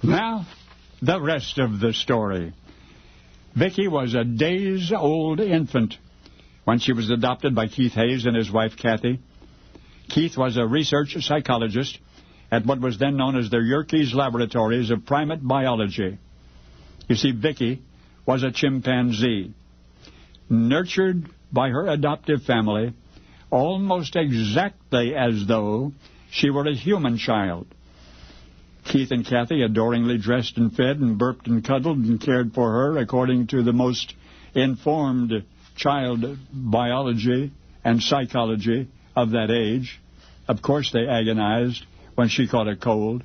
Now, the rest of the story. Viki was a days-old infant when she was adopted by Keith Hayes and his wife, Kathy. Keith was a research psychologist at what was then known as the Yerkes Laboratories of Primate Biology. You see, Viki was a chimpanzee, nurtured by her adoptive family almost exactly as though she were a human child. Keith and Kathy adoringly dressed and fed and burped and cuddled and cared for her according to the most informed child biology and psychology of that age. Of course they agonized when she caught a cold.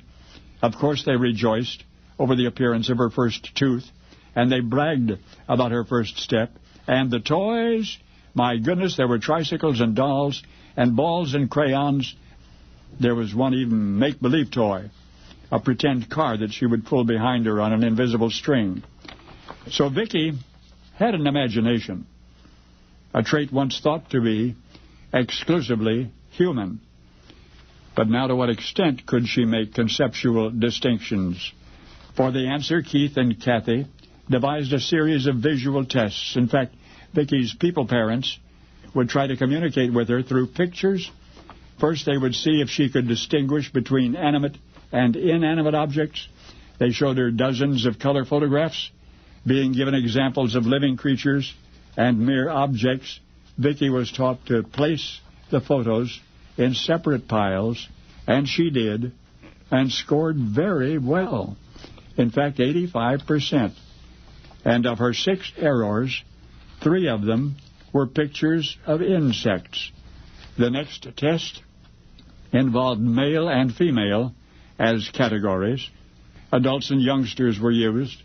Of course they rejoiced over the appearance of her first tooth, and they bragged about her first step. And the toys, my goodness, there were tricycles and dolls and balls and crayons. There was one even make-believe toy, a pretend car that she would pull behind her on an invisible string. So Viki had an imagination, a trait once thought to be exclusively human. But now to what extent could she make conceptual distinctions? For the answer, Keith and Kathy devised a series of visual tests. In fact, Viki's people parents would try to communicate with her through pictures. First, they would see if she could distinguish between animate and inanimate objects. They showed her dozens of color photographs, being given examples of living creatures and mere objects. Viki was taught to place the photos in separate piles, and she did, and scored very well. In fact, 85%. And of her 6 errors, 3 of them were pictures of insects. The next test involved male and female as categories. Adults and youngsters were used.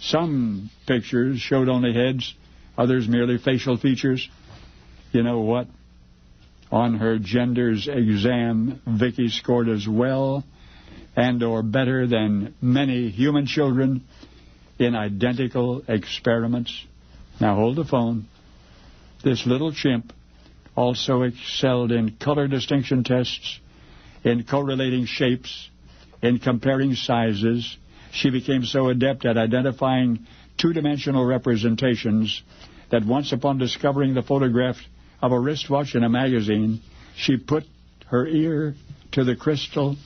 Some pictures showed only heads, others merely facial features. You know what? On her genders exam, Viki scored as well and or better than many human children in identical experiments. Now hold the phone. This little chimp also excelled in color distinction tests, in correlating shapes, in comparing sizes. She became so adept at identifying two-dimensional representations that once upon discovering the photograph of a wristwatch in a magazine, she put her ear to the crystal,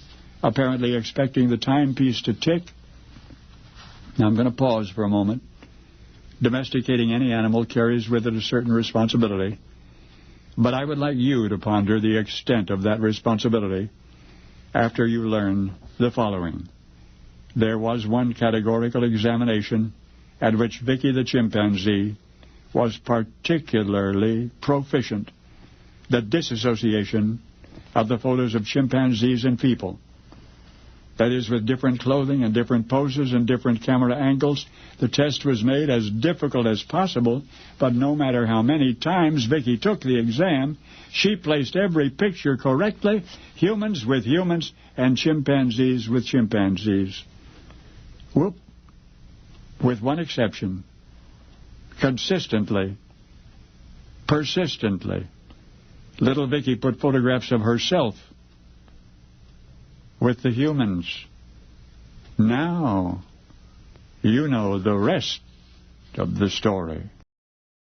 apparently expecting the timepiece to tick. Now I'm going to pause for a moment. Domesticating any animal carries with it a certain responsibility, but I would like you to ponder the extent of that responsibility after you learn the following. There was one categorical examination at which Viki the chimpanzee was particularly proficient: the disassociation of the photos of chimpanzees and people. That is, with different clothing and different poses and different camera angles. The test was made as difficult as possible, but no matter how many times Viki took the exam, she placed every picture correctly, humans with humans and chimpanzees with chimpanzees. Whoop. With one exception. Consistently, persistently, little Viki put photographs of herself with the humans. Now, you know the rest of the story.